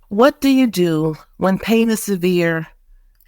What do you do when pain is severe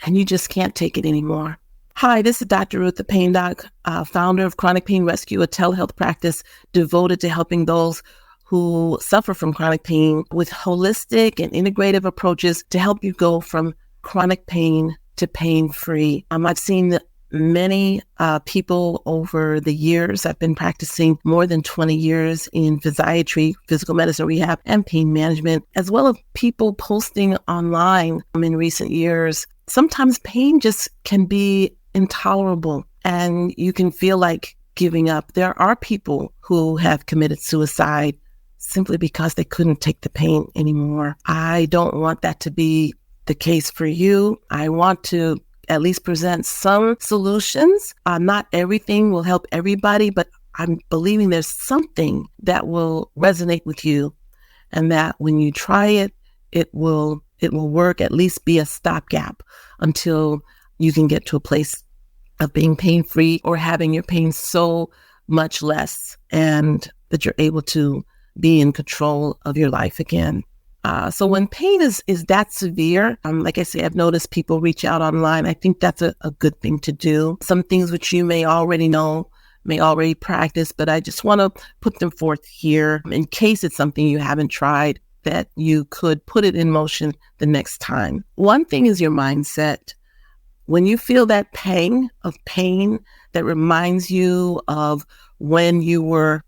and you just can't take it anymore? Hi, this is Dr. Ruth, the Pain Doc, founder of Chronic Pain Rescue, a telehealth practice devoted to helping those who suffer from chronic pain with holistic and integrative approaches to help you go from chronic pain to pain-free. I've seen many people over the years. I've been practicing more than 20 years in physiatry, physical medicine rehab, and pain management, as well as people posting online in recent years. Sometimes pain just can be intolerable and you can feel like giving up. There are people who have committed suicide simply because they couldn't take the pain anymore. I don't want that to be the case for you. I want to at least present some solutions. Not everything will help everybody, but I'm believing there's something that will resonate with you, and that when you try it, it will work, at least be a stopgap until you can get to a place of being pain-free or having your pain so much less and that you're able to be in control of your life again. So when pain is that severe, like I say, I've noticed people reach out online. I think that's a good thing to do. Some things which you may already know, may already practice, but I just want to put them forth here in case it's something you haven't tried, that you could put it in motion the next time. One thing is your mindset. When you feel that pang of pain that reminds you of when you were,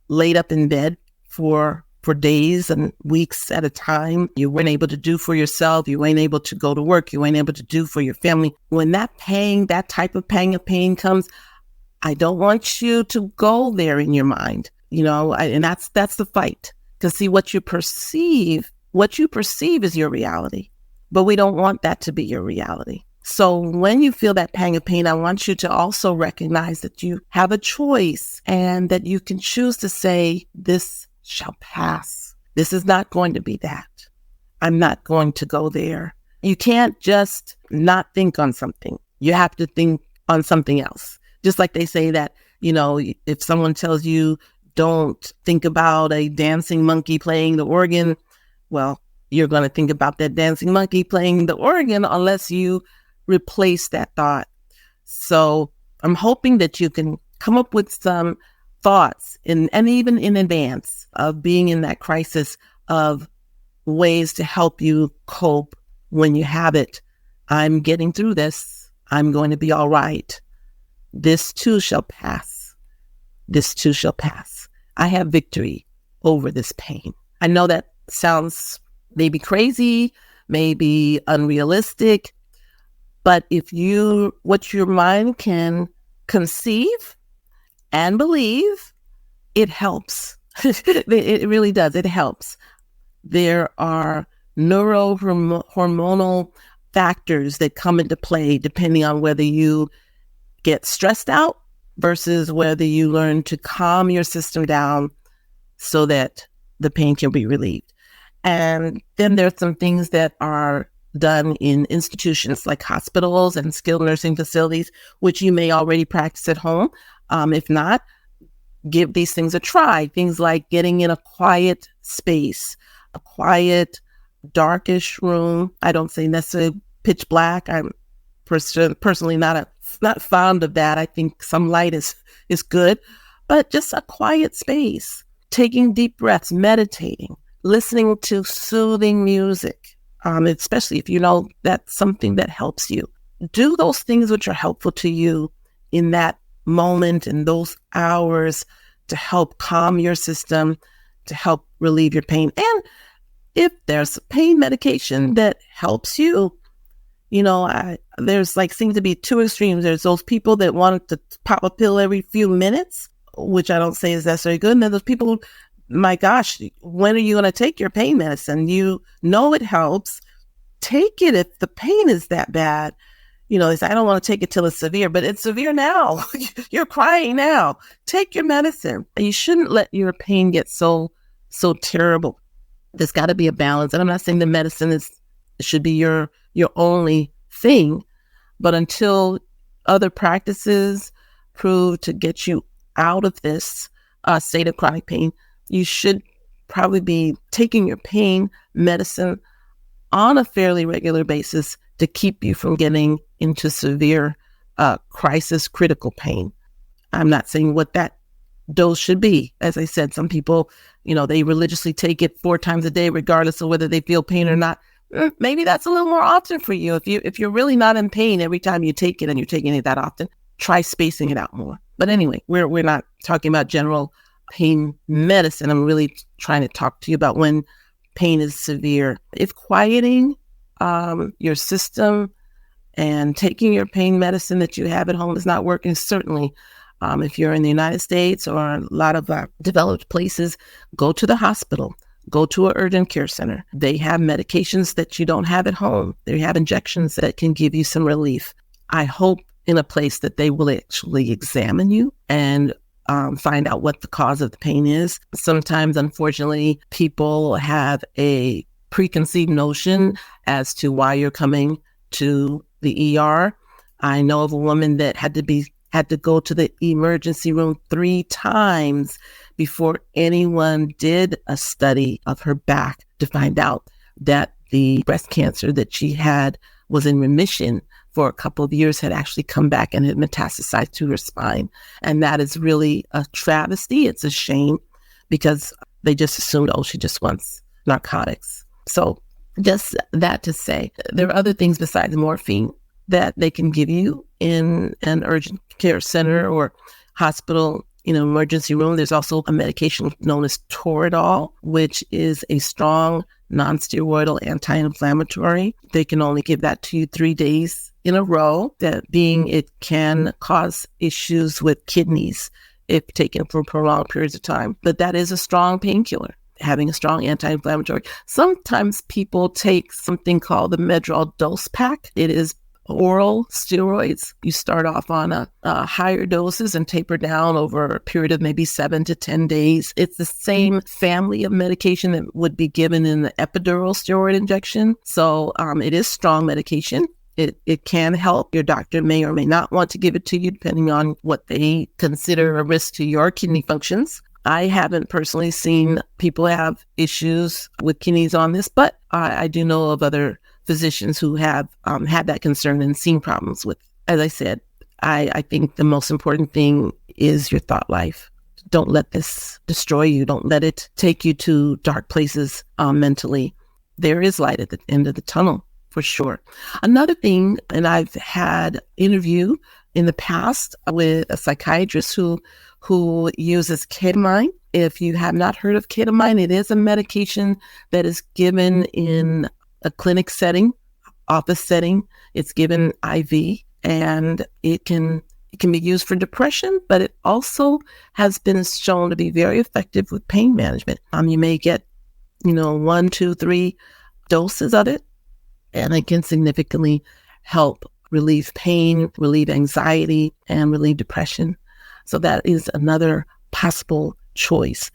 laid up in bed for days and weeks at a time, you weren't able to do for yourself, you weren't able to go to work, you weren't able to do for your family. When that pang, that type of pang of pain comes, I don't want you to go there in your mind, and that's the fight. Because see, what you perceive is your reality, but we don't want that to be your reality. So when you feel that pang of pain, I want you to also recognize that you have a choice and that you can choose to say, this shall pass. This is not going to be that. I'm not going to go there. You can't just not think on something. You have to think on something else. Just like they say that, if someone tells you don't think about a dancing monkey playing the organ, well, you're going to think about that dancing monkey playing the organ unless you replace that thought. So I'm hoping that you can come up with some thoughts and even in advance of being in that crisis of ways to help you cope when you have it. I'm getting through this. I'm going to be all right. This too shall pass. This too shall pass. I have victory over this pain. I know that sounds maybe crazy, maybe unrealistic, but what your mind can conceive and believe, it helps. It really does. It helps. There are neurohormonal factors that come into play depending on whether you get stressed out versus whether you learn to calm your system down so that the pain can be relieved. And then there's some things that are done in institutions like hospitals and skilled nursing facilities, which you may already practice at home. If not, give these things a try. Things like getting in a quiet space, a quiet, darkish room. I don't say necessarily pitch black. I'm personally not fond of that. I think some light is good, but just a quiet space, taking deep breaths, meditating, listening to soothing music, especially if you know that's something that helps you. Do those things which are helpful to you in that moment, in those hours, to help calm your system, to help relieve your pain. And if there's pain medication that helps you, there's seems to be two extremes. There's those people that want to pop a pill every few minutes, which I don't say is necessarily good. And then those people, my gosh, when are you going to take your pain medicine? You know it helps. Take it if the pain is that bad. They say, I don't want to take it till it's severe, but it's severe now. You're crying now. Take your medicine. You shouldn't let your pain get so terrible. There's got to be a balance. And I'm not saying the medicine should be your only thing, but until other practices prove to get you out of this state of chronic pain, you should probably be taking your pain medicine on a fairly regular basis to keep you from getting into severe crisis critical pain. I'm not saying what that dose should be. As I said, some people, they religiously take it 4 times a day, regardless of whether they feel pain or not. Maybe that's a little more often for you. If you're really not in pain every time you take it and you're taking it that often, try spacing it out more. But anyway, we're not talking about general pain medicine. I'm really trying to talk to you about when pain is severe. If quieting your system and taking your pain medicine that you have at home is not working, certainly if you're in the United States or a lot of developed places, go to the hospital, go to an urgent care center. They have medications that you don't have at home. They have injections that can give you some relief. I hope in a place that they will actually examine you and find out what the cause of the pain is. Sometimes, unfortunately, people have a preconceived notion as to why you're coming to the ER. I know of a woman that had to go to the emergency room 3 times before anyone did a study of her back to find out that the breast cancer that she had was in remission for a couple of years, had actually come back and had metastasized to her spine. And that is really a travesty. It's a shame because they just assumed, she just wants narcotics. So just that to say, there are other things besides morphine that they can give you in an urgent care center or hospital, emergency room. There's also a medication known as Toradol, which is a strong non-steroidal anti-inflammatory. They can only give that to you 3 days in a row, that being it can cause issues with kidneys if taken for prolonged periods of time. But that is a strong painkiller, having a strong anti-inflammatory. Sometimes people take something called the Medrol dose pack. It is oral steroids. You start off on a higher doses and taper down over a period of maybe 7 to 10 days. It's the same family of medication that would be given in the epidural steroid injection. So it is strong medication. It can help. Your doctor may or may not want to give it to you depending on what they consider a risk to your kidney functions. I haven't personally seen people have issues with kidneys on this, but I do know of other physicians who have had that concern and seen problems with. As I said, I think the most important thing is your thought life. Don't let this destroy you. Don't let it take you to dark places mentally. There is light at the end of the tunnel, for sure. Another thing, and I've had interview in the past with a psychiatrist who uses ketamine. If you have not heard of ketamine, it is a medication that is given in a clinic setting, office setting. It's given IV, and it can be used for depression, but it also has been shown to be very effective with pain management. You may get, 1, 2, 3 doses of it, and it can significantly help relieve pain, relieve anxiety, and relieve depression. So that is another possible choice.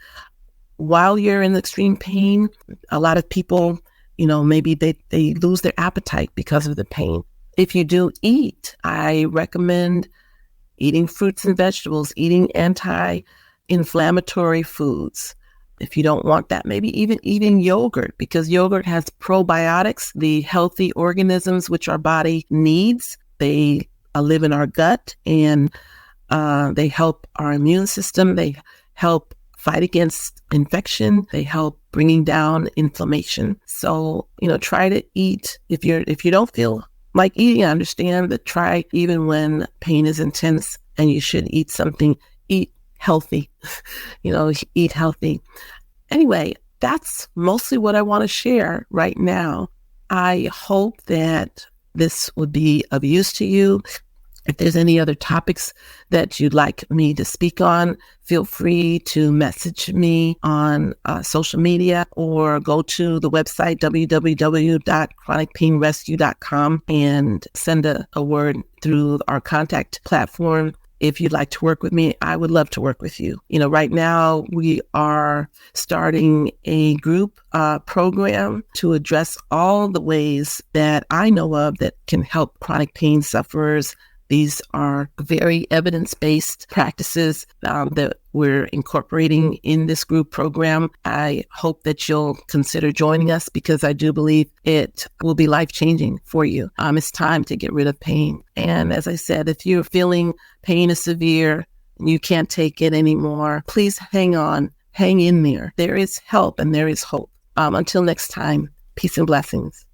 While you're in extreme pain, a lot of people, maybe they lose their appetite because of the pain. If you do eat, I recommend eating fruits and vegetables, eating anti-inflammatory foods. If you don't want that, maybe even eating yogurt, because yogurt has probiotics, the healthy organisms which our body needs. They live in our gut, and they help our immune system. They help fight against infection. They help bringing down inflammation. So, try to eat. If you don't feel like eating, I understand, but try even when pain is intense and you should eat something. Eat healthy, eat healthy. Anyway, that's mostly what I want to share right now. I hope that this would be of use to you. If there's any other topics that you'd like me to speak on, feel free to message me on social media or go to the website www.chronicpainrescue.com and send a word through our contact platform. If you'd like to work with me, I would love to work with you. Right now we are starting a group program to address all the ways that I know of that can help chronic pain sufferers These are very evidence-based practices that we're incorporating in this group program. I hope that you'll consider joining us because I do believe it will be life-changing for you. It's time to get rid of pain. And as I said, if you're feeling pain is severe and you can't take it anymore, please hang on, hang in there. There is help and there is hope. Until next time, peace and blessings.